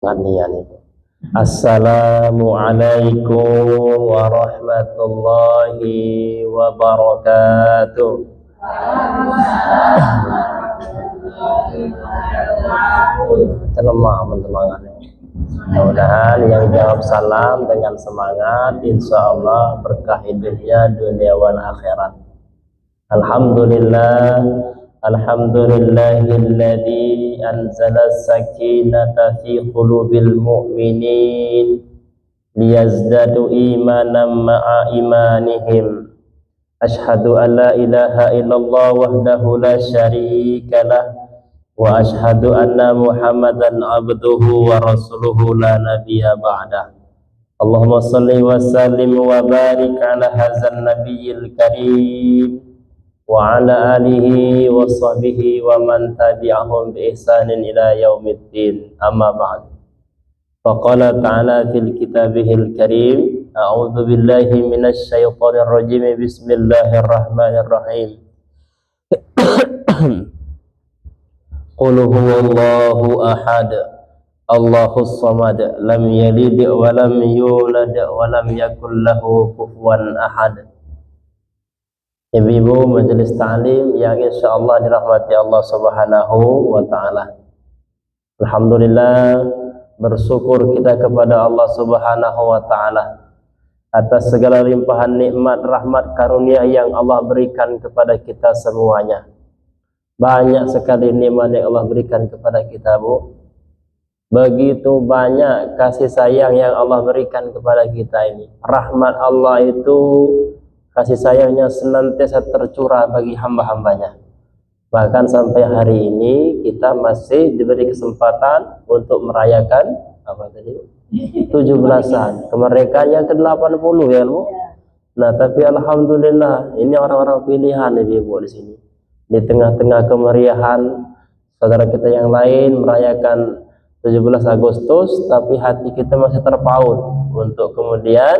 Gantian itu. Assalamualaikum warahmatullahi wabarakatuh. Lemah teman-teman. Mudah-mudahan yang jawab salam dengan semangat, insya Allah berkah hidupnya dunia wal akhirat. Alhamdulillah, alhamdulillahilladzi anzala sakinata fi qulubil mu'minin liyazdadu imanan ma'a imanihim. Ashhadu an la ilaha illallah wahdahu la syarikalah wa ashhadu anna Muhammadan abduhu wa rasuluhu la nabiyya ba'dah. Allahumma salli wa sallim wa barik ala hadzal nabiyil karim wa ala alihi wa sahbihi wa man tabi'ahum bi ihsanin ila yaumiddin. Amma ba'd. Faqala ta'ala fil kitabihil karim, a'udzu billahi minasy syaithanir rajim, bismillahirrahmanirrahim. Qul huwallahu ahad, Allahus samad, lam yalid wa lam yulad wa lam yakul lahu kufuwan ahad. Ibu-ibu majelis ta'lim yang insyaallah dirahmati Allah Subhanahu wa taala. Alhamdulillah, bersyukur kita kepada Allah Subhanahu wa taala atas segala limpahan nikmat, rahmat, karunia yang Allah berikan kepada kita semuanya. Banyak sekali nikmat yang Allah berikan kepada kita, Bu. Begitu banyak kasih sayang yang Allah berikan kepada kita ini. Rahmat Allah itu, kasih sayangnya senantiasa tercurah bagi hamba-hambanya. Bahkan sampai hari ini kita masih diberi kesempatan untuk merayakan apa tadi? 17-an kemerdekaan yang ke-80 ya, Bu. Nah, tapi alhamdulillah ini orang-orang pilihan Ibu di sini. Di tengah-tengah kemeriahan saudara kita yang lain merayakan 17 Agustus, tapi hati kita masih terpaut untuk kemudian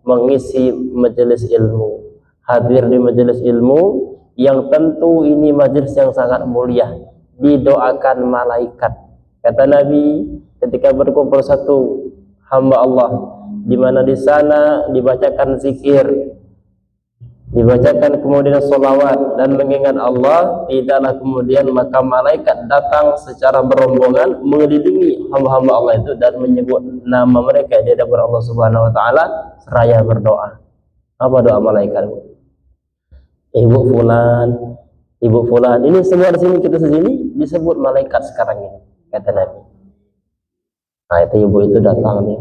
mengisi majelis ilmu, hadir di majelis ilmu yang tentu ini majelis yang sangat mulia, didoakan malaikat. Kata Nabi, ketika berkumpul satu hamba Allah, di mana di sana dibacakan zikir, dibacakan kemudian sholawat dan mengingat Allah, tidaklah kemudian maka malaikat datang secara berombongan mengelilingi hamba-hamba Allah itu dan menyebut nama mereka di hadapan Allah Subhanahu wa taala seraya berdoa. Apa doa malaikat? Ibu fulan, ibu fulan. Ini semua di sini kita sini disebut malaikat sekarang ini, kata Nabi. Nah, itu ibu itu datang nih.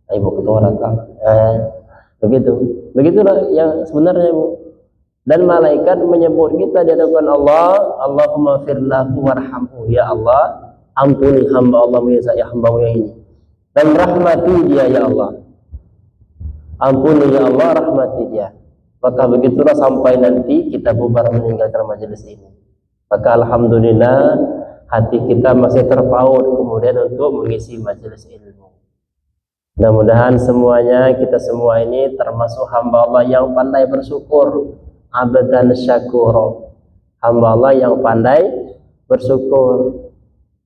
Nah, ibu ketua datang. Begitulah yang sebenarnya, Bu. Dan malaikat menyebut kita di hadapan Allah, Allahumma firlahu warhamhu, ya Allah, ampuni hamba Allah ya hamba-Mu yang ini, dan rahmati dia ya Allah, ampuni ya Allah, rahmati dia. Maka begitulah sampai nanti kita bubar meninggalkan majelis ini. Maka alhamdulillah hati kita masih terpaut kemudian untuk mengisi majelis ilmu. Mudah-mudahan semuanya, kita semua ini termasuk hamba Allah yang pandai bersyukur, abdan syakuro, hamba Allah yang pandai bersyukur.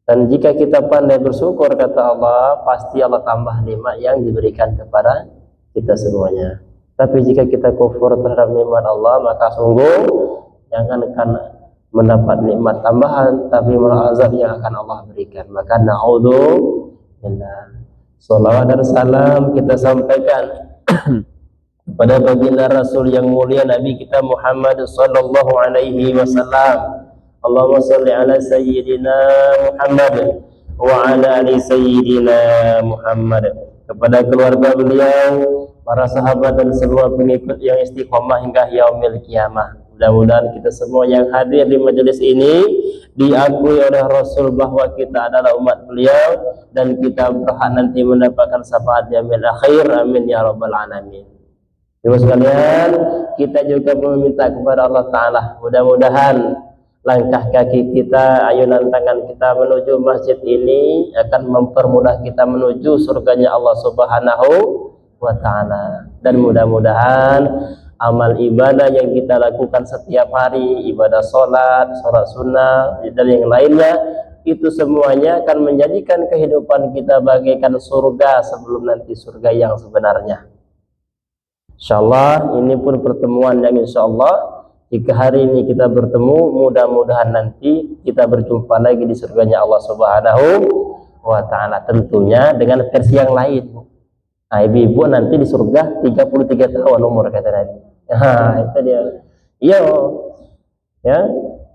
Dan jika kita pandai bersyukur, kata Allah, pasti Allah tambah nikmat yang diberikan kepada kita semuanya. Tapi jika kita kufur terhadap nikmat Allah, maka sungguh jangan akan mendapat nikmat tambahan, tapi malah azab yang akan Allah berikan. Maka na'udzubillah. Salawat dan salam kita sampaikan pada baginda Rasul yang mulia Nabi kita Muhammad sallallahu alaihi wasallam. Allahumma shalli ala sayyidina Muhammad wa ala ali sayyidina Muhammad. Kepada keluarga beliau, para sahabat dan semua pengikut yang istiqomah hingga yaumil kiamah. Mudah-mudahan kita semua yang hadir di majelis ini diakui oleh Rasul bahwa kita adalah umat beliau dan kita berhak nanti mendapatkan syafaat yaumil akhir. Amin ya rabbal alamin. Ibu sekalian, kita juga meminta kepada Allah Ta'ala, mudah-mudahan langkah kaki kita, ayunan tangan kita menuju masjid ini akan mempermudah kita menuju surganya Allah Subhanahu wa Ta'ala. Dan mudah-mudahan amal ibadah yang kita lakukan setiap hari, ibadah sholat, sholat sunnah dan yang lainnya, itu semuanya akan menjadikan kehidupan kita bagaikan surga sebelum nanti surga yang sebenarnya. Insyaallah ini pun pertemuan yang insyaallah jika hari ini kita bertemu, mudah-mudahan nanti kita berjumpa lagi di surganya Allah Subhanahu wa ta'ala, tentunya dengan versi yang lain. Nah, ibu-ibu nanti di surga 33 tahun umur kata Nabi. Nah, itu dia. Iya. Ya.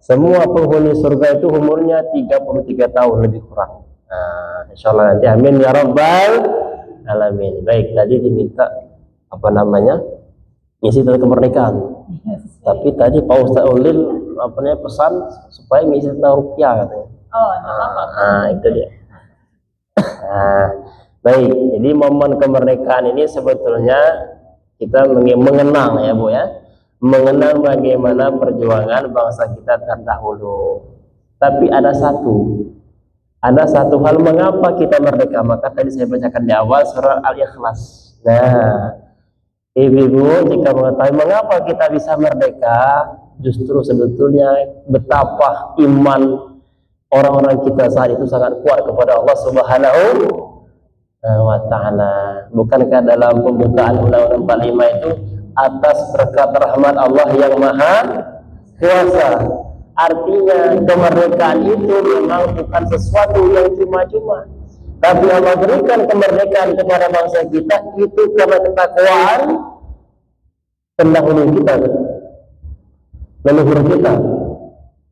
Semua penghuni surga itu umurnya 33 tahun lebih kurang. Nah, insyaallah nanti amin ya rabbal alamin. Baik, tadi diminta apa namanya? Ngisi tentang kemerdekaan. Tapi tadi Pak Ustaz Ulil apa namanya pesan supaya ngisi tentang ruqyah katanya. Oh, nah, itu dia. Nah, baik. Jadi momen kemerdekaan ini sebetulnya kita mengenang ya, Bu ya. Mengenang bagaimana perjuangan bangsa kita terdahulu. Tapi ada satu hal mengapa kita merdeka. Maka tadi saya bacakan di awal surah Al-Ikhlas. Nah, ibu-ibu jika mengetahui mengapa kita bisa merdeka, justru sebetulnya betapa iman orang-orang kita saat itu sangat kuat kepada Allah Subhanahu wa ta'ala. Bukankah dalam pembukaan Undang-Undang 45 itu atas berkat rahmat Allah yang maha kuasa? Artinya kemerdekaan itu memang bukan sesuatu yang cuma-cuma, tapi Allah berikan kemerdekaan kepada bangsa kita itu karena ketakwaan pendahulu kita, leluhur kita,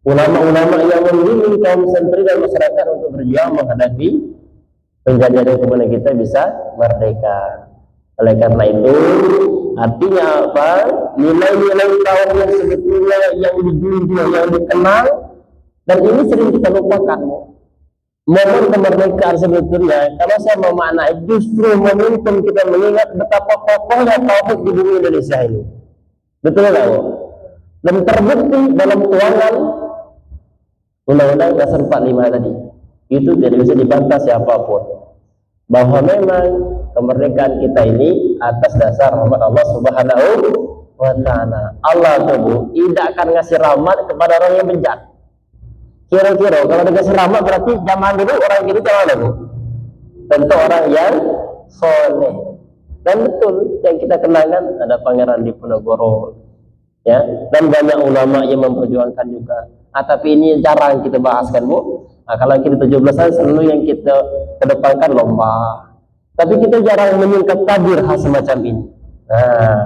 ulama-ulama yang membimbing kaum santri dan masyarakat untuk berjuang menghadapi penjajahan, kemudian kita bisa merdeka. Oleh karena itu, artinya apa? Nilai-nilai tahun yang sebetulnya yang dijunjung, yang dikenal, dan ini sering kita lupakan. Momen kemerdekaan sebetulnya, kalau saya memaknai, justru momentum kita mengingat betapa kokohnya tauhid di bumi Indonesia ini. Betul nggak, Bu? Dan terbukti dalam tuangan Undang-Undang Dasar 45 tadi. Itu tidak bisa dibantah siapapun, bahwa memang kemerdekaan kita ini atas dasar rahmat Allah Subhanahu wa ta'ala. Allah tuh tidak akan ngasih rahmat kepada orang yang bejat. Kira-kira kalau dikasih rahmat berarti zaman dulu orang gitu mana, Bu? Tentu orang yang soleh. Dan betul yang kita kenalkan ada Pangeran Diponegoro, ya, dan banyak ulama yang memperjuangkan juga. Tapi ini jarang kita bahaskan, Bu. Nah, kalau kita 17-an selalu yang kita kedepankan lomba. Tapi kita jarang menyingkap tabir hal semacam ini. Nah,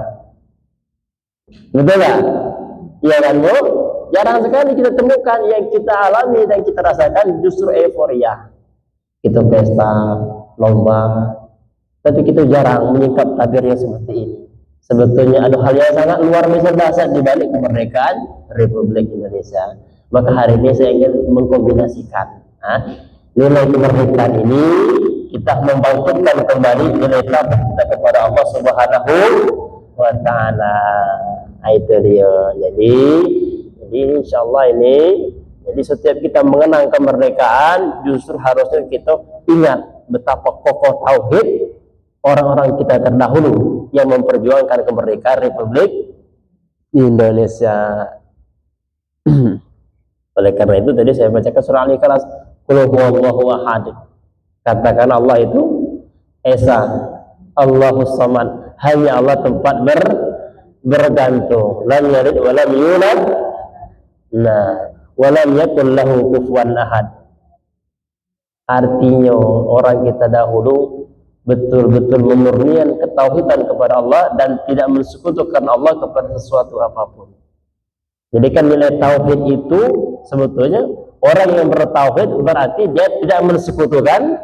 betul nggak? Iya kan, Bu? Jarang sekali kita temukan yang kita alami dan kita rasakan justru euforia. Kita pesta, lomba. Tapi kita jarang menyingkap tabir yang seperti ini. Sebetulnya ada hal yang sangat luar biasa dahsyat di balik kemerdekaan Republik Indonesia. Maka hari ini saya ingin mengkombinasikan nilai kemerdekaan ini, kita membangkitkan kembali nilai takwa kita kepada Allah Subhanahu wa ta'ala. Itu dia. Jadi insyaallah ini, jadi setiap kita mengenang kemerdekaan justru harusnya kita ingat betapa kokoh tauhid orang-orang kita terdahulu yang memperjuangkan kemerdekaan Republik Indonesia. Oleh karena itu tadi saya bacakan surah Al-Ikhlas, qul huwallahu ahad. Katakan Allah itu esa, Allahus samad, hanya Allah tempat bergantung. Lam yalid wa lam yulad, wa lam yakul lahu kufuwan ahad. Artinya orang kita dahulu betul-betul memurnikan ketauhidan kepada Allah dan tidak mensekutukan Allah kepada sesuatu apapun. Jadi kan nilai tauhid itu sebetulnya orang yang bertauhid berarti dia tidak mensekutukan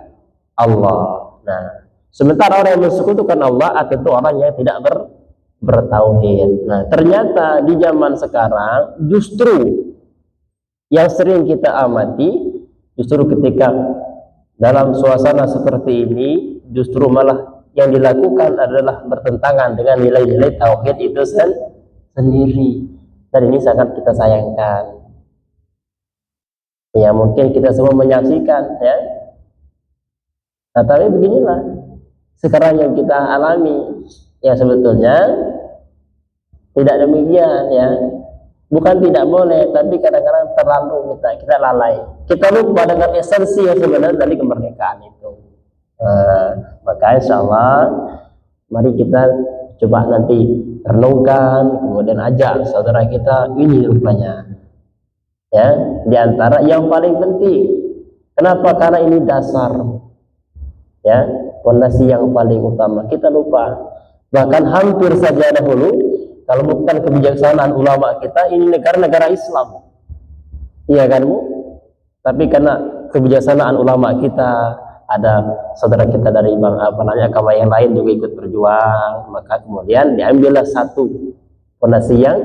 Allah. Nah, sementara orang yang mensekutukan Allah itu orang yang tidak bertauhid. Nah, ternyata di zaman sekarang justru yang sering kita amati, justru ketika dalam suasana seperti ini, justru malah yang dilakukan adalah bertentangan dengan nilai-nilai tauhid itu sendiri. Dan ini sangat kita sayangkan. Ya, mungkin kita semua menyaksikan, ya. Nah, tapi beginilah sekarang yang kita alami. Ya, sebetulnya tidak demikian, ya. Bukan tidak boleh, tapi kadang-kadang terlalu kita lalai. Kita lupa dengan esensi yang sebenarnya dari kemerdekaan itu. Maka insya Allah mari kita coba nanti renungkan, kemudian ajak saudara kita ini rupanya. Ya, di antara yang paling penting. Kenapa? Karena ini dasar. Ya, fondasi yang paling utama. Kita lupa. Bahkan hampir saja dahulu, kalau bukan kebijaksanaan ulama kita, ini negara-negara Islam. Iya kan, Bu? Tapi karena kebijaksanaan ulama kita, ada saudara kita dari agama yang lain juga ikut berjuang, maka kemudian diambillah satu fondasi yang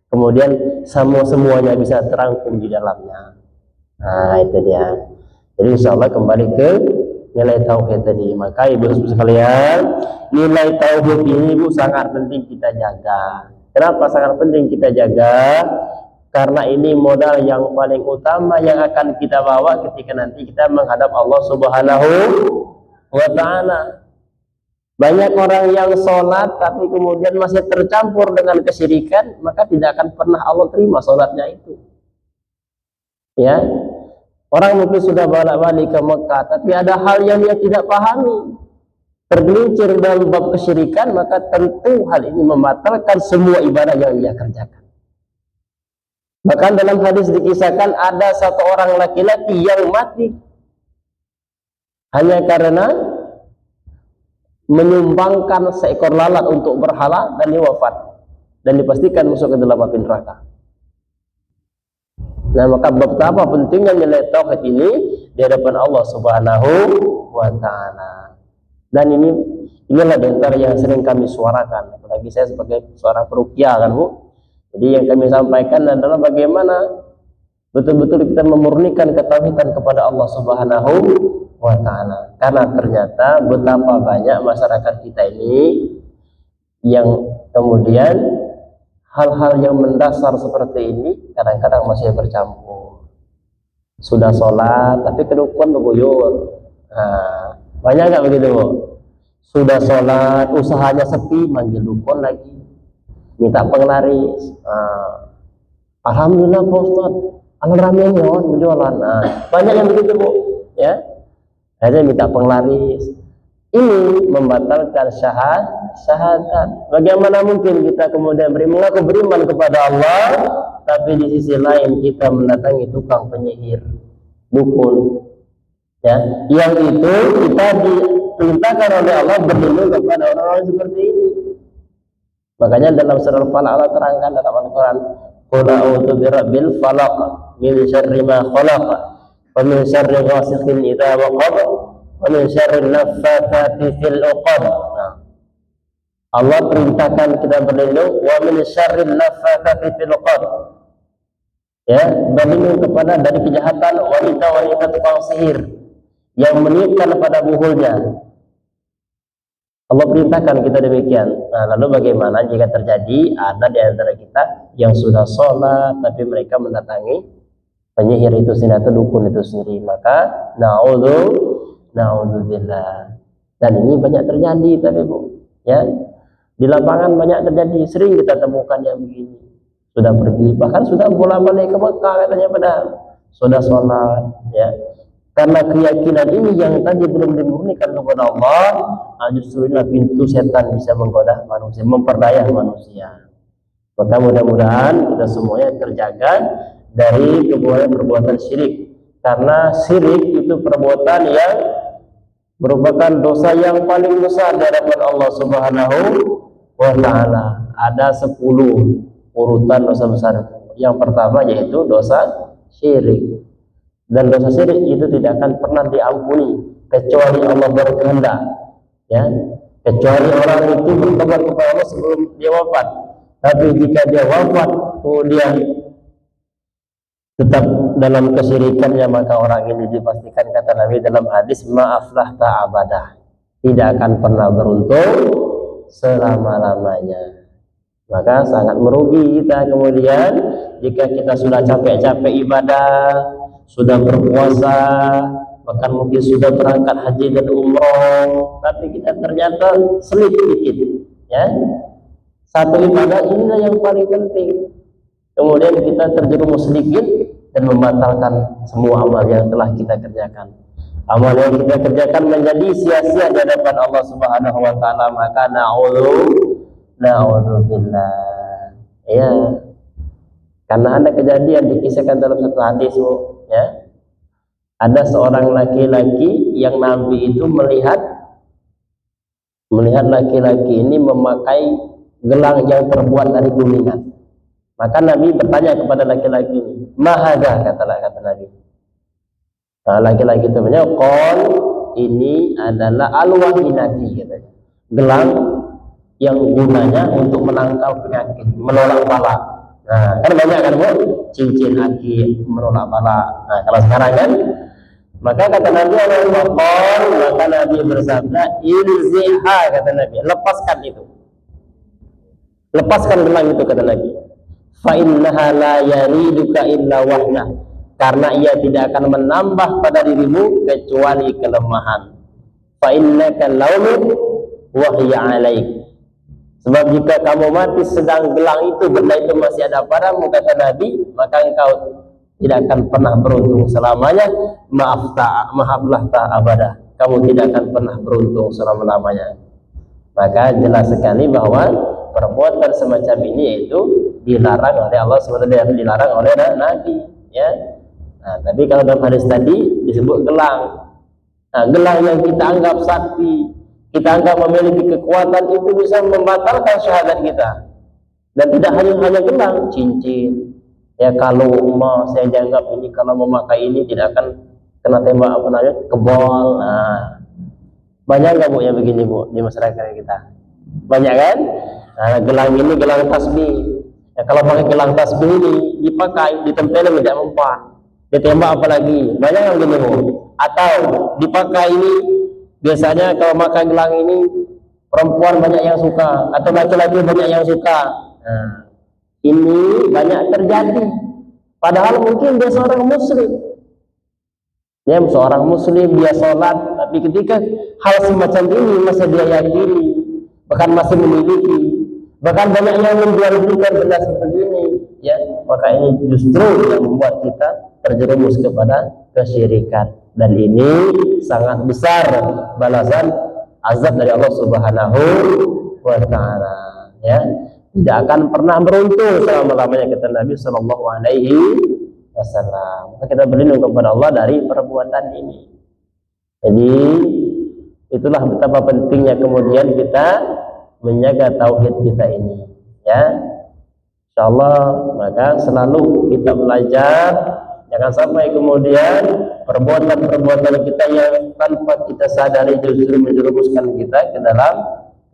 kemudian semuanya bisa terangkum di dalamnya. Nah, itu dia. Jadi insya Allah kembali ke nilai tauhid tadi. Maka ibu sekalian, nilai tauhid ini ibu sangat penting kita jaga. Kenapa sangat penting kita jaga? Karena ini modal yang paling utama yang akan kita bawa ketika nanti kita menghadap Allah Subhanahu wa ta'ala. Banyak orang yang sholat tapi kemudian masih tercampur dengan kesyirikan, maka tidak akan pernah Allah terima sholatnya itu. Ya, orang mungkin sudah balik-balik ke Mekah, tapi ada hal yang dia tidak pahami, tergelincir dalam bab kesyirikan, maka tentu hal ini membatalkan semua ibadah yang dia kerjakan. Bahkan dalam hadis dikisahkan ada satu orang laki-laki yang mati hanya karena menyumbangkan seekor lalat untuk berhala dan dia wafat dan dipastikan masuk ke dalam api neraka. Nah, maka betapa pentingnya nilai tauhid ini di hadapan Allah Subhanahu wa ta'ala. Dan inilah di antara yang sering kami suarakan, apalagi saya sebagai seorang peruqyah kan, Bu. Jadi yang kami sampaikan adalah bagaimana betul-betul kita memurnikan ketauhidan kepada Allah Subhanahu wa ta'ala. Karena ternyata betapa banyak masyarakat kita ini yang kemudian hal-hal yang mendasar seperti ini kadang-kadang masih bercampur. Sudah sholat tapi kedukun beguyur. Nah, banyak nggak begitu, Bu? Sudah sholat, usahanya sepi, manggil dukun lagi, minta penglaris. Alhamdulillah Pak Ustaz, ramai berjualan. Banyak yang begitu, Bu. Ya, akhirnya minta penglaris. Ini membatalkan syahadat. Bagaimana mungkin kita kemudian mengaku beriman kepada Allah, tapi di sisi lain kita mendatangi tukang penyihir, dukun. Ya, yang itu kita diperintahkan oleh Allah berlindung kepada orang-orang seperti ini. Makanya dalam surah Al-Falaq Allah terangkan dalam Al-Quran, qul a'udzu birabbil falaq min syarri ma khalaq wa min syarri ghasiqin idza waqab wa min syarri naffatsati fil 'uqad. Allah perintahkan kita berlindung wa min syarri naffatsati fil 'uqad. Ya, berlindung kepada dari kejahatan wanita-wanita tukang sihir yang meniupkan pada buhulnya. Allah perintahkan kita demikian. Nah, lalu bagaimana jika terjadi ada di antara kita yang sudah sholat tapi mereka mendatangi penyihir itu sendiri atau dukun itu sendiri, maka naudzubillah. Dan ini banyak terjadi tadi, Bu. Ya, di lapangan banyak terjadi, sering kita temukan yang begini. Sudah pergi, bahkan sudah bolak-balik ke Mekah katanya, padahal sudah sholat, ya. Karena keyakinan ini yang tadi belum dimurnikan kepada Allah, justru inilah pintu setan bisa menggoda manusia, memperdaya manusia. Maka mudah-mudahan kita semuanya terjaga dari perbuatan syirik. Karena syirik itu perbuatan yang merupakan dosa yang paling besar di hadapan Allah Subhanahu wa ta'ala. Ada 10 urutan dosa besar. Yang pertama yaitu dosa syirik. Dan dosa syirik itu tidak akan pernah diampuni kecuali Allah berkehendak, ya, kecuali orang itu bertobat kepada Allah sebelum dia wafat. Tapi jika dia wafat kemudian tetap dalam kesyirikannya, maka orang ini dipastikan, kata Nabi dalam hadis, ma'aflah ta'abadah, tidak akan pernah beruntung selama-lamanya. Maka sangat merugi kita kemudian jika kita sudah capek-capek ibadah, sudah berpuasa, bahkan mungkin sudah berangkat haji dan umroh, tapi kita ternyata selip dikit, ya. Satu ibadah inilah yang paling penting. kemudian kita terjerumus sedikit dan membatalkan semua amal yang telah kita kerjakan. Amal yang kita kerjakan menjadi sia-sia di hadapan Allah Subhanahu wa taala, maka na'udzubillah. Ya. Karena ada kejadian dikisahkan dalam satu hadis, ya. Ada seorang laki-laki yang Nabi itu melihat laki-laki ini memakai gelang yang terbuat dari kuningan. Maka Nabi bertanya kepada laki-laki ini, "Mahadha?" kata Nabi. Nah, laki-laki itu menjawab, "Qol, ini adalah al-wahinati," katanya. Gelang yang gunanya untuk menangkal penyakit, menolak bala. Nah, kan banyak kan, Bu, cincin aki menolak bala. Nah, kalau sekarang kan, maka kata Nabi, maka Nabi bersabda, "Ilziha," kata Nabi, lepaskan itu. Lepaskan gelang itu, kata Nabi. Fa innaha la yariduka illa wahna. Karena ia tidak akan menambah pada dirimu kecuali kelemahan. Fa innaka laumut wa hiya alaik. Sebab jika kamu mati sedang gelang itu, benda itu masih ada padamu, kata Nabi, maka engkau tidak akan pernah beruntung selamanya. Maaflah tak abada. Kamu tidak akan pernah beruntung selama-lamanya. Maka jelas sekali bahwa perbuatan semacam ini yaitu dilarang oleh Allah SWT, dilarang oleh Nabi, ya. Nah, tapi kalau dalam hadis tadi disebut gelang. Nah, gelang yang kita anggap sakti, kita anggap memiliki kekuatan, itu bisa membatalkan syahadat kita. Dan tidak hanya gelang, cincin. Ya, kalau emas saya dianggap ini, kalau memakai ini tidak akan kena tembak kebal. Nah, banyak nggak, Bu, yang begini, Bu, di masyarakat kita? Banyak kan? Nah, gelang ini gelang tasbih. Ya, kalau pakai gelang tasbih ini dipakai, ditempelin tidak mempan. Ditembak apalagi, banyak yang gini, Bu. Atau dipakai ini, biasanya kalau pakai gelang ini perempuan banyak yang suka, atau laki-laki banyak yang suka. Nah, ini banyak terjadi. Padahal mungkin dia seorang muslim, ya, seorang muslim, dia sholat, tapi ketika hal semacam ini masih dia yakini, bahkan masih memiliki, bahkan banyak yang menjual-belikan benda seperti ini, ya, maka ini justru yang membuat kita terjerumus kepada kesyirikan. Dan ini sangat besar balasan azab dari Allah Subhanahu wa taala, ya. Tidak akan pernah beruntung selama-lamanya, kata Nabi sallallahu alaihi wasallam. Maka kita berlindung kepada Allah dari perbuatan ini. Jadi itulah betapa pentingnya kemudian kita menjaga tauhid kita ini, ya. Insyaallah, maka selalu kita belajar, jangan sampai kemudian perbuatan-perbuatan kita yang tanpa kita sadari justru menjerumuskan kita ke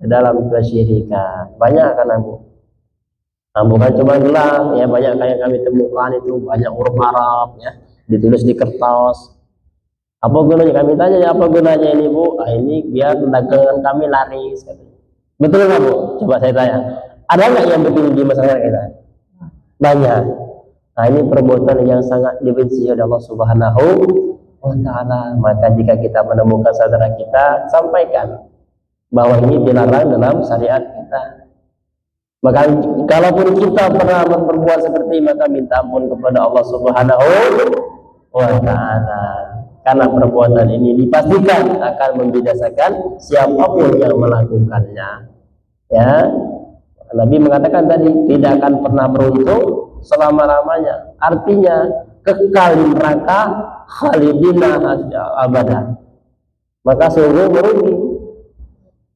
dalam kesyirikan. Banyak kan, Bu. Nah, bukan cuma gelang, ya, banyak kayak kami temukan itu banyak huruf Arab, ya, ditulis di kertas. Apa gunanya? Kami tanya, ya, apa gunanya ini, Bu? Ah, ini biar dagangan kami laris, katanya. Betul nggak, Bu? Coba saya tanya. Ada nggak yang begini di masyarakat kita? Banyak. Nah, ini perbuatan yang sangat dibenci oleh Allah Subhanahu wa taala. Maka jika kita menemukan saudara kita, sampaikan bahwa ini dilarang dalam syariat kita. Maka kalaupun kita pernah berbuat seperti ini, maka minta ampun kepada Allah Subhanahu wa taala. Karena perbuatan ini dipastikan akan membinasakan siapapun yang melakukannya. Ya, Nabi mengatakan tadi tidak akan pernah beruntung selama-lamanya. Artinya kekal di neraka khalidina abada. Maka sungguh merugi.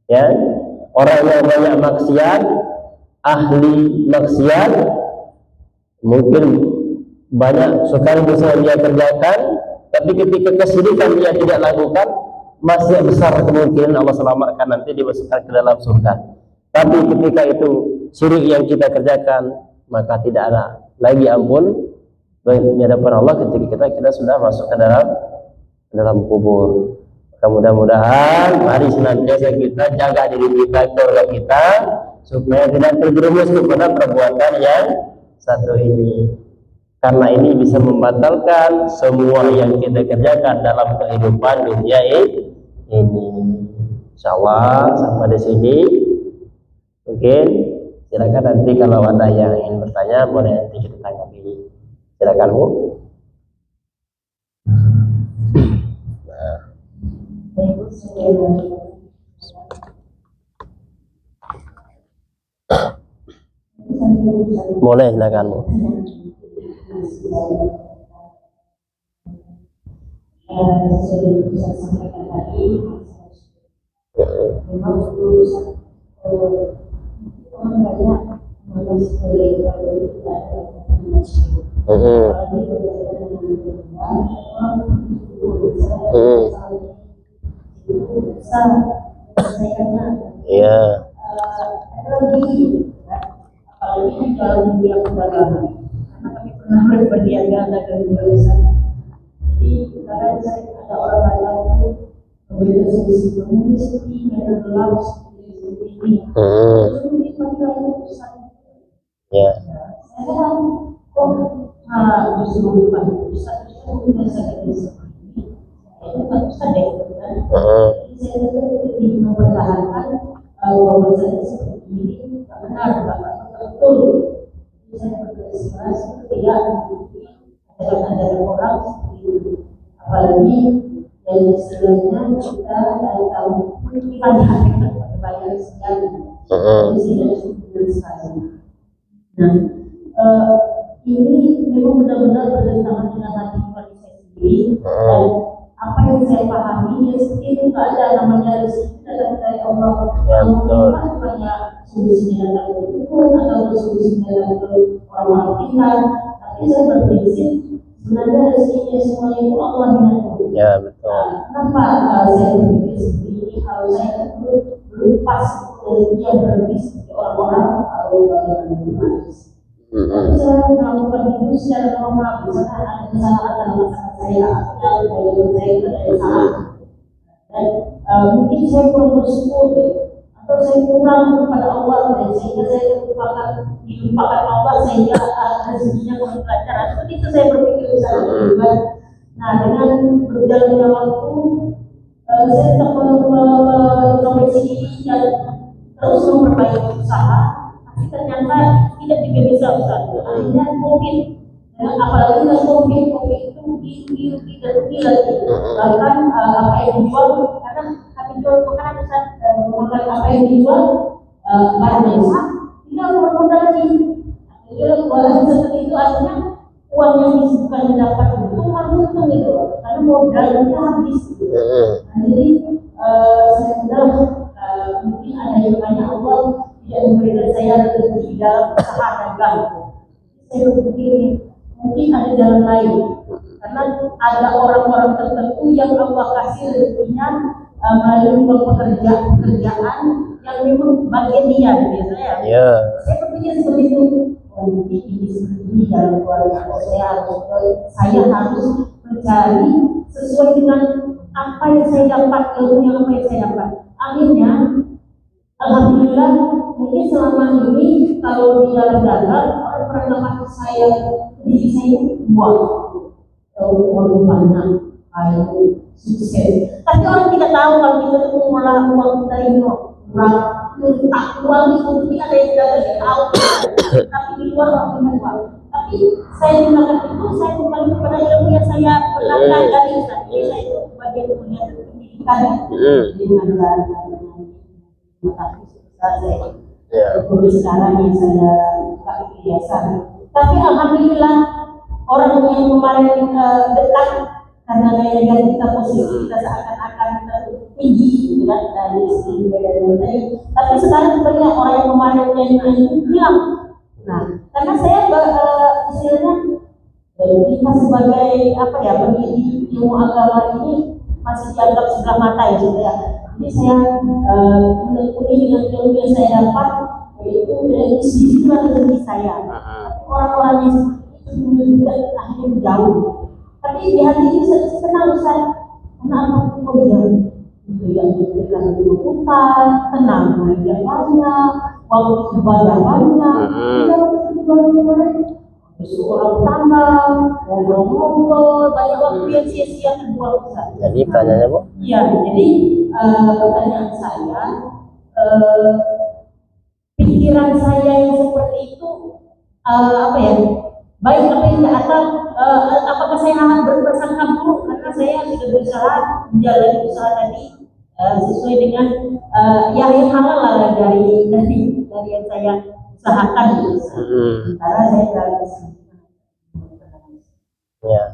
Ya, orang yang banyak maksiat, ahli maksiat, mungkin banyak sekali dosa yang dia kerjakan, tapi ketika kesyirikan dia tidak lakukan, masih besar kemungkinan Allah selamatkan, nanti dimasukkan ke dalam surga. Tapi ketika itu syirik yang kita kerjakan, maka tidak ada lagi ampun di hadapan Allah ketika kita sudah masuk ke dalam kubur. Mudah-mudahan mari senantiasa kita jaga diri kita, keluarga kita, supaya tidak terjerumus kepada perbuatan yang satu ini. Karena ini bisa membatalkan semua yang kita kerjakan dalam kehidupan dunia ini. Insyaallah sampai di sini. Mungkin Silakan nanti kalau ada yang ingin bertanya boleh nanti kita tanggapi. Silakan Bu. Boleh, silakan Bu. Iya. Apalagi kalau dia perdagangan, karena kami pernah berniaga dagang jurusan. Jadi kadang saya ada orang dagang itu memberikan solusi pengemudi seperti ini, ada gelap seperti ini. Seperti panggilan urusan. Ya. Saya kok disuruh depan urusan sudah sakit seperti ini. Itu tak bisa deh, kan? Jadi saya tetap mempertahankan bahwa saya seperti ini tak benar, betul. Saya berkeras tidak ada orang seperti itu. Apalagi yang istilahnya kita tahu kita dihadirkan pada bayar sekian, tidak cukup sekali. Nah, ini memang benar-benar bertentangan dengan hati nurani saya sendiri dan apa yang saya pahami ya seperti itu tidak ada namanya rezeki datang dari Allah. Memang banyak solusinya datang ke hukum atau solusinya datang ke orang-orang pintar. Tapi saya berprinsip sebenarnya rezekinya semuanya itu Allah yang mengatur. Ya betul. Kenapa saya berpikir seperti ini? Kalau saya belum pas rezeki yang berlebih seperti orang-orang atau orang-orang. Saya melakukan itu secara normal, misalnya ada kesalahan dalam masalah saya, atau saya ada salah, dan mungkin saya kurang bersyukur, atau saya kurang kepada Allah, dan sehingga saya dilupakan Allah, sehingga rezekinya kurang lancar. Seperti itu saya berpikir secara pribadi. Nah, dengan berjalannya waktu, saya tetap mengintrospeksi diri dan terus memperbaiki usaha. Tapi ternyata tidak juga bisa Ustaz. Akhirnya COVID, apalagi dengan COVID itu tinggi dan tinggi lagi. Bahkan apa yang dijual, karena kami jual makanan Ustaz, memakan apa yang dijual barang yang sah, tinggal modal lagi. Jadi seperti itu artinya uang yang bukan didapat itu untung itu, karena modalnya habis. Jadi saya sudah mungkin ada yang banyak Allah yang memberikan saya rezeki dalam usaha dagang. Saya berpikir mungkin ada jalan lain, karena ada orang-orang tertentu yang Allah kasih rezekinya melalui pekerjaan yang memang bagian dia, biasanya. Saya berpikir seperti itu. Mungkin ini seperti ini dalam keluarga saya harus mencari sesuai dengan apa yang saya dapat, ilmu apa yang saya dapat. Akhirnya alhamdulillah, mungkin selama ini kalau di dalam dagang orang pernah dapat saya diri saya uang banyak, sukses. Tapi orang tidak tahu kalau kita itu mengolah uang kita ini kurang uang itu mungkin ada yang tidak tahu, tapi di luar orang punya uang. Tapi saya gunakan itu, saya kembali kepada ilmu yang saya pernah pelajari. Jadi saya itu bagian dunia pendidikan dengan guru sekarang yang saya buka yayasan. Tapi alhamdulillah orang yang kemarin dekat karena gaya kita posisi kita seakan-akan tinggi, gitu kan, dari segi dan materi. Tapi sekarang sebenarnya orang yang kemarin yang bilang, nah, karena saya istilahnya kita sebagai apa ya, pendidik ilmu agama ini masih dianggap sebelah mata ya saya. Jadi saya menekuni dengan ilmu yang saya dapat, yaitu dari disitulah rezeki saya. Orang-orang yang seperti itu juga akhirnya jauh. Tapi di hati ini senang saya, karena apa pun itu yang diberikan utang, tenang, belajar banyak, waktu ibadah banyak, orang tambah, ngobrol-ngobrol, banyak waktu yang sia-sia terbuang. Jadi pertanyaannya Bu? Iya, jadi pertanyaan saya, pikir pikiran saya yang seperti itu apa ya, baik apa yang tidak, atau apakah saya akan berprasangka buruk karena saya sudah berusaha menjalani usaha tadi sesuai dengan yang halal lah dari yang saya usahakan gitu. Karena saya berada di sini. Ya.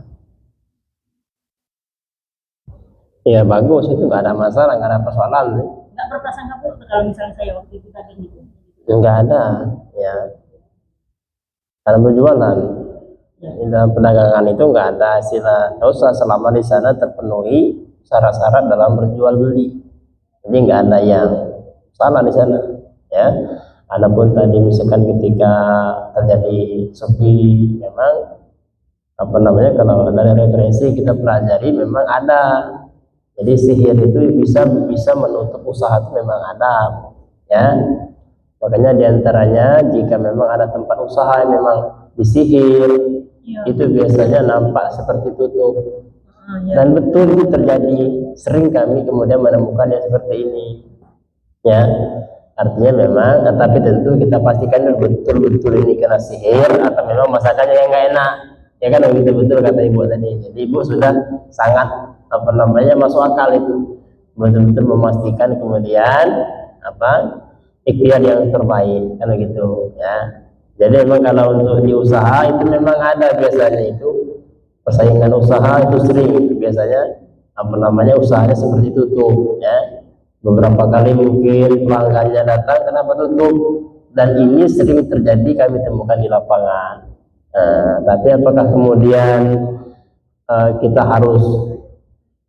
Ya bagus, itu nggak ada masalah, nggak ada persoalan nih. Nggak berprasangka buruk kalau misalnya saya waktu itu tadi gitu. Nggak ada, ya. Dalam berjualan, dalam perdagangan itu nggak ada istilah dosa selama di sana terpenuhi syarat-syarat dalam berjual beli. Jadi nggak ada yang salah di sana, ya. Adapun tadi misalkan ketika terjadi sepi, memang apa namanya, kalau dari referensi kita pelajari memang ada. Jadi sihir itu bisa menutup usaha itu memang ada, ya. Makanya diantaranya jika memang ada tempat usaha yang memang disihir, itu biasanya nampak seperti tutup. Dan betul itu terjadi, sering kami kemudian menemukan yang seperti ini, ya. Artinya memang, tapi tentu kita pastikan betul-betul ini kena sihir atau memang masakannya yang nggak enak, ya kan, betul-betul kata ibu tadi. Jadi ibu sudah sangat apa namanya masuk akal itu, betul-betul memastikan kemudian ikhtiar yang terbaik, kan gitu, ya. Jadi memang kalau untuk di usaha itu memang ada biasanya itu persaingan usaha itu sering biasanya apa namanya usahanya seperti tutup, ya. Beberapa kali mungkin pelanggannya datang, kenapa tutup, dan ini sering terjadi kami temukan di lapangan. Tapi apakah kemudian kita harus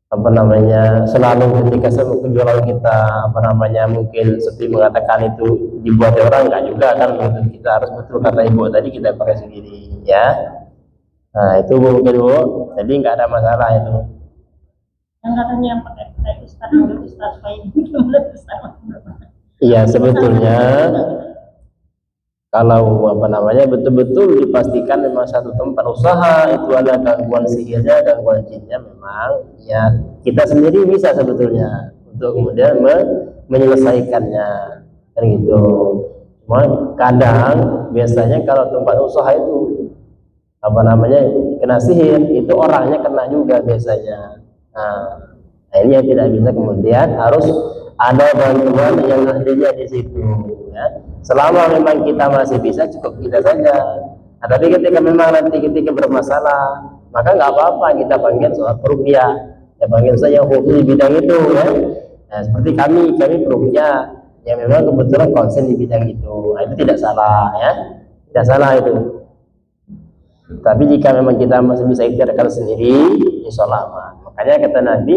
apa namanya selalu ketika jualan kita apa namanya mungkin seperti mengatakan itu dibuat orang, enggak juga kan, kita harus betul kata ibu tadi kita pakai sendiri, ya. Nah itu mungkin bu, jadi nggak ada masalah itu. Yang katanya yang pakai ustaz iya sebetulnya kalau apa namanya betul-betul dipastikan memang satu tempat usaha itu ada gangguan sihirnya, gangguan jinnya, memang ya kita sendiri bisa sebetulnya untuk kemudian menyelesaikannya, kan gitu. Cuma kadang biasanya kalau tempat usaha itu apa namanya kena sihir, itu orangnya kena juga biasanya. Nah ini yang tidak bisa, kemudian harus ada bantuan yang ahlinya di situ, ya. Selama memang kita masih bisa, cukup kita saja. Nah, tapi ketika memang nanti ketika bermasalah, maka nggak apa-apa kita panggil soal peruqyah, ya panggil saja yang khusus di bidang itu, ya. Nah, seperti kami peruqyah yang memang kebetulan konsen di bidang itu, nah, itu tidak salah, ya, tidak salah itu. Tapi jika memang kita masih bisa ikhtiarkan sendiri, insya Allah aman. Makanya kata Nabi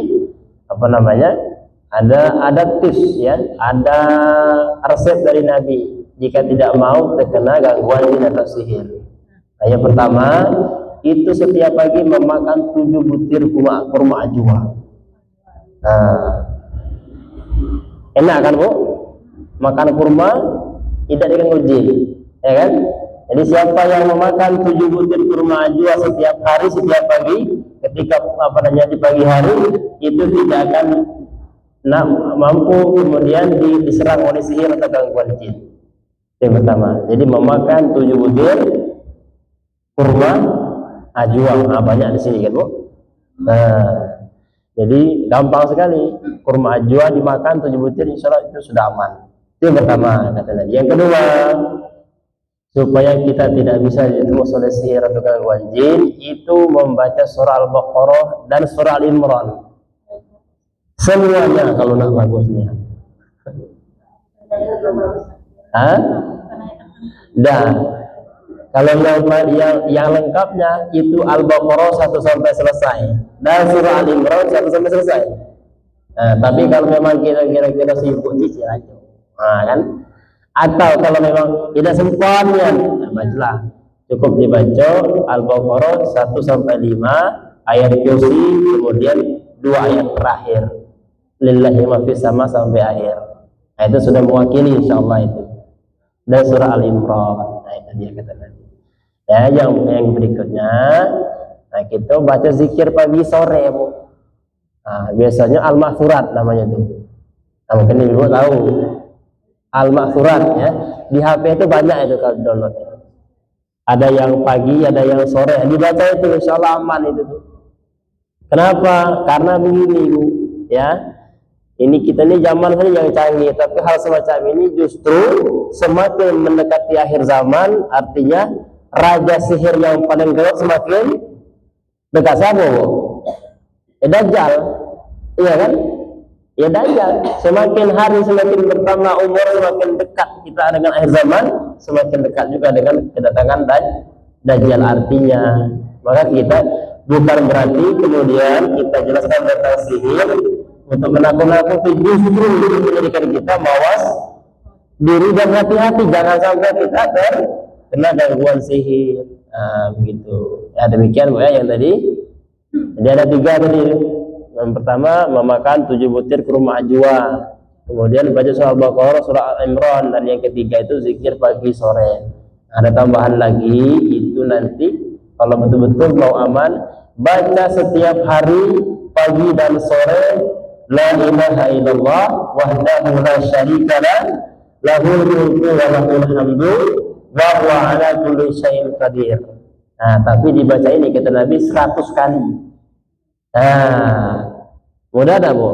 apa namanya, ada tips, ya, ada resep dari Nabi jika tidak mau terkena gangguan jin atau sihir. Nah, yang pertama itu setiap pagi memakan 7 butir kurma ajwa. Nah, enak kan bu, makan kurma tidak diganggu jin, ya kan. Jadi siapa yang memakan 7 butir kurma ajwa setiap hari, setiap pagi, ketika apa namanya di pagi hari, itu tidak akan mampu kemudian diserang oleh sihir atau gangguan jin. Yang pertama, jadi memakan 7 butir kurma ajwa. Nah, banyak di sini kan bu. Nah, jadi gampang sekali, kurma ajwa dimakan 7 butir, insya Allah itu sudah aman. Itu yang pertama kata Nabi. Yang kedua, supaya kita tidak bisa ditembus oleh sihir atau gangguan jin, itu membaca surah Al-Baqarah dan surah Al-Imran semuanya kalau nak bagusnya. Dan kalau yang lengkapnya itu Al-Baqarah 1 sampai selesai dan surah Al-Imran 1 sampai selesai. Nah, tapi kalau memang kira-kira sibuk cicil aja, kan. Atau kalau memang tidak sempat, ya, bacalah, cukup dibaca Al-Baqarah 1 sampai 5, ayat kursi, kemudian 2 ayat terakhir, lillahi ma fis sama sampai akhir. Nah, itu sudah mewakili insyaallah itu. Dan surah Al-Imran. Nah, itu dia kata Nabi. Ya, yang berikutnya, nah kita baca zikir pagi sore, bu. Nah, biasanya Al-Mahfurat namanya itu. Nah, mungkin ibu tahu. Al-Ma'thurat ya. Di HP itu banyak itu kalau download. Ada yang pagi, ada yang sore. Dibaca itu insya Allah aman itu tuh. Kenapa? Karena begini Bu, ya. Ini kita ini zaman ini yang canggih, tapi hal semacam ini justru semakin mendekati akhir zaman, artinya raja sihir yang paling gelap semakin dekat siapa Bu? Ya Dajjal, iya kan? Ya Dajjal. Semakin hari semakin bertambah umur, semakin dekat kita dengan akhir zaman, semakin dekat juga dengan kedatangan Dajjal. Artinya, maka kita bukan berarti kemudian kita jelaskan tentang sihir untuk menakut-nakuti, justru untuk menjadikan kita mawas diri dan hati-hati, jangan sampai kita terkena gangguan sihir. Nah, begitu. Ya demikian Bu ya yang tadi. Jadi ada 3 tadi. Yang pertama memakan 7 butir kurma ajwa, kemudian baca surah Al-Baqarah, surah Al-Imran, dan yang ketiga itu zikir pagi sore. Ada tambahan lagi itu nanti kalau betul-betul mau aman, baca setiap hari pagi dan sore la ilaha illallah wahdahu la syarikalah lahul mulku wa lahul hamdu wa huwa ala kulli syai'in qadir. Nah, tapi dibaca ini kata Nabi 100 kali. Nah, mudah dah Bu.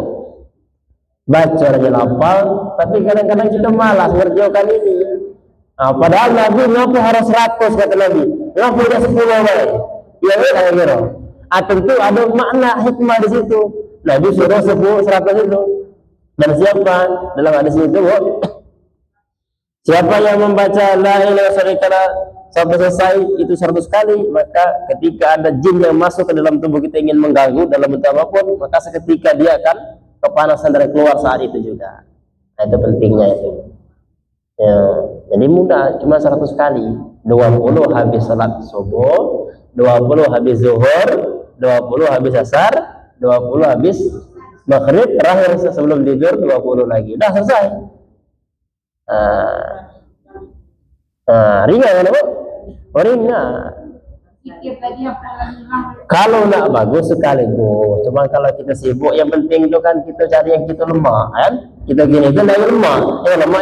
Baca aja hafal, tapi kadang-kadang kita malas ngerjakan ini. Nah, padahal Nabi ngaku harus 100 kata Nabi. Ngaku udah 10 baik. Ya kira. Tentu ada makna hikmah di situ. Nabi suruh 100 itu. Dan siapa dalam hadis itu Bu? Siapa yang membaca la ilaha illallah sampai selesai itu 100 kali, maka ketika ada jin yang masuk ke dalam tubuh kita ingin mengganggu dalam bentuk apapun, maka seketika dia akan kepanasan dari keluar saat itu juga. Nah, itu pentingnya itu. Ya, jadi mudah, cuma 100 kali. 20 habis salat subuh, 20 habis zuhur, 20 habis asar, 20 habis maghrib, terakhir sebelum tidur 20 lagi. Udah selesai. Ringan kan Bu? Ringan. Kalau nak bagus sekaligus. Cuma kalau kita sibuk, yang penting itu kan kita cari yang kita lemah kan? Kita gini kan yang lemah,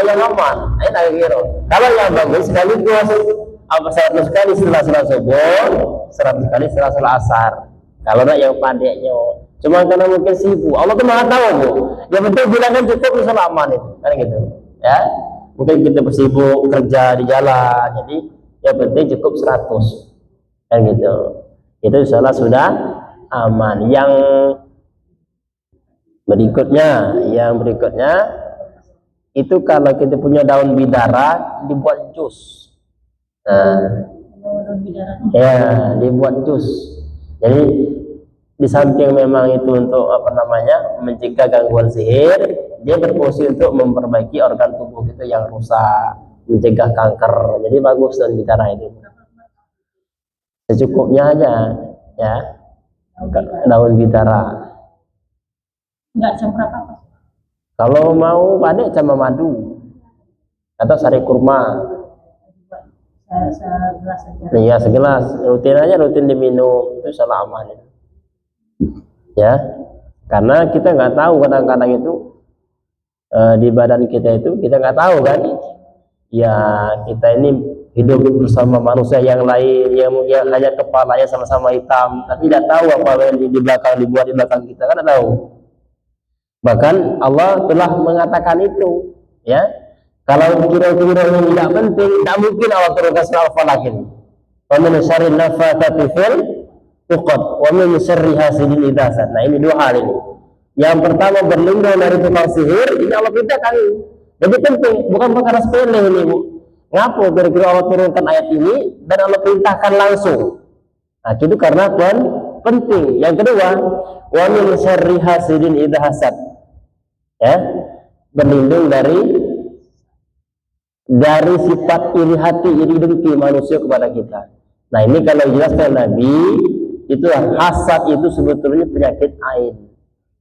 yang aman. Nak kira. Kalau yang bagus sekaligus, apa 100 kali setelah salat subuh, 100 kali setelah salat asar. Kalau nak yang pandainya. Cuma karena mungkin sibuk. Allah tuh Maha tahu Bu. Yang penting bilangan cukup misalnya aman itu. Kan gitu. Ya. Mungkin kita bersibuk kerja di jalan, jadi yang penting cukup 100 kan gitu. Itu insyaallah sudah aman. Yang berikutnya itu kalau kita punya daun bidara dibuat jus. Ya dibuat jus. Jadi di samping memang itu untuk mencegah gangguan sihir, dia berfungsi untuk memperbaiki organ tubuh kita yang rusak, mencegah kanker. Jadi bagus daun bidara itu. Secukupnya aja, ya. Daun bidara. Enggak jam berapa Pak? Kalau mau pakai sama madu atau sari kurma. Segelas saja. Iya segelas, rutin diminum itu salah aman. Ya, karena kita nggak tahu kadang-kadang itu di badan kita itu kita nggak tahu kan, ya kita ini hidup bersama manusia yang lain yang hanya kepalanya sama-sama hitam, tapi tidak tahu apa yang dibuat di belakang kita kan, tidak tahu. Bahkan Allah telah mengatakan itu, ya. Kalau kira-kira yang tidak penting, tidak mungkin Allah turunkan surah Al-Falaq ini. Wa min syarri nafatsati fil 'uqad wa min syarri hasidin idza hasad. Nah, ini 2 hal ini. Yang pertama berlindung dari tukang sihir, ini Allah perintahkan. Jadi penting, bukan perkara sepele ini Bu. Ngapa kira-kira Allah turunkan ayat ini dan Allah perintahkan langsung? Nah, itu karena penting. Yang kedua, wa min syarri hasidin idza hasad. Ya, berlindung dari sifat iri hati, iri dengki manusia kepada kita. Nah, ini kalau jelaskan Nabi, itu hasad itu sebetulnya penyakit ain.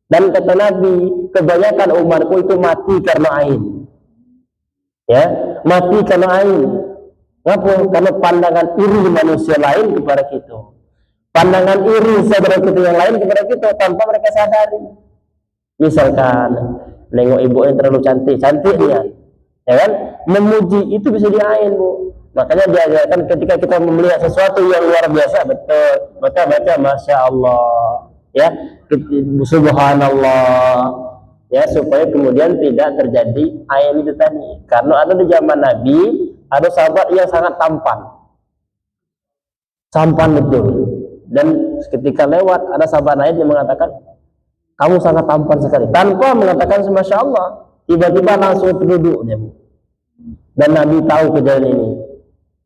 Dan kata Nabi, kebanyakan umatku itu mati karena ain. Ya, mati karena ain. Kenapa? Karena pandangan iri manusia lain kepada kita. Pandangan iri saudara kita yang lain kepada kita tanpa mereka sadari. Misalkan nengok ibu yang terlalu cantik dia. ya kan? Memuji itu bisa diain, Bu. Makanya diajarkan ketika kita melihat sesuatu yang luar biasa, betul, maka baca Masya Allah, ya, Subhanallah, ya, supaya kemudian tidak terjadi ain itu tadi. Karena ada di zaman Nabi, ada sahabat yang sangat tampan betul, dan ketika lewat ada sahabat lain yang mengatakan, kamu sangat tampan sekali, tanpa mengatakan Masya Allah, tiba-tiba langsung duduk dia, Bu. Dan Nabi tahu kejadian ini.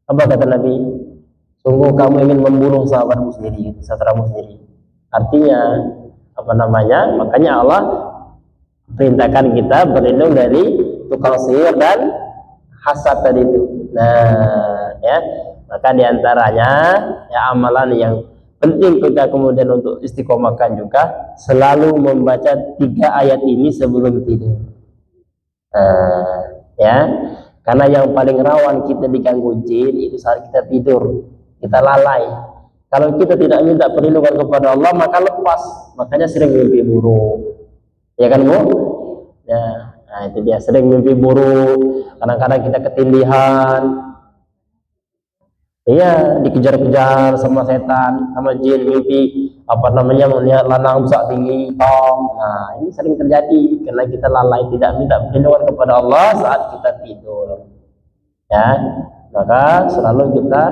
Apa kata Nabi? Sungguh kamu ingin membunuh sahabatmu sendiri, saudaramu sendiri. Artinya apa namanya? Makanya Allah perintahkan kita berlindung dari tukang sihir dan hasad tadi itu. Nah, ya, maka diantaranya ya amalan yang penting kita kemudian untuk istiqomahkan juga selalu membaca 3 ayat ini sebelum tidur. Ya. Karena yang paling rawan kita diganggu jin itu saat kita tidur, kita lalai. Kalau kita tidak minta perlindungan kepada Allah, maka lepas. Makanya sering mimpi buruk, ya kan, Bu? Ya, nah itu dia, sering mimpi buruk. Kadang-kadang kita ketindihan, iya, dikejar-kejar sama setan, sama jin, mimpi apa namanya melihat lanang besar tinggi hitam. Nah, ini sering terjadi karena kita lalai, tidak minta perlindungan kepada Allah saat kita tidur. Ya, maka selalu kita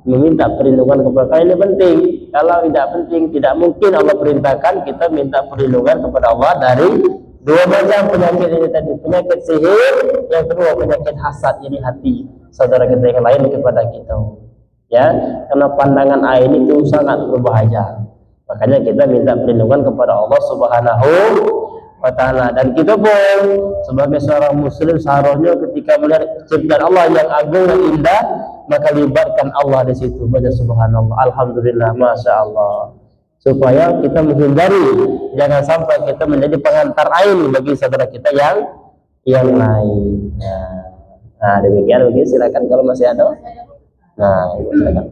meminta perlindungan kepada Allah. Ini penting. Kalau tidak penting, tidak mungkin Allah perintahkan kita minta perlindungan kepada Allah dari 2 macam penyakit ini tadi, penyakit sihir, yang kedua penyakit hasad, ini hati saudara kita yang lain kepada kita. Ya, karena pandangan ain itu sangat berbahaya. Makanya kita minta perlindungan kepada Allah Subhanahu wa ta'ala. Dan kita pun sebagai seorang muslim seharusnya ketika melihat ciptaan Allah yang agung dan indah, maka libatkan Allah di situ, baca subhanallah, alhamdulillah, masya Allah, supaya kita menghindari jangan sampai kita menjadi pengantar ain bagi saudara kita yang lain. Nah, demikian, silakan kalau masih ada. Nah, silakan.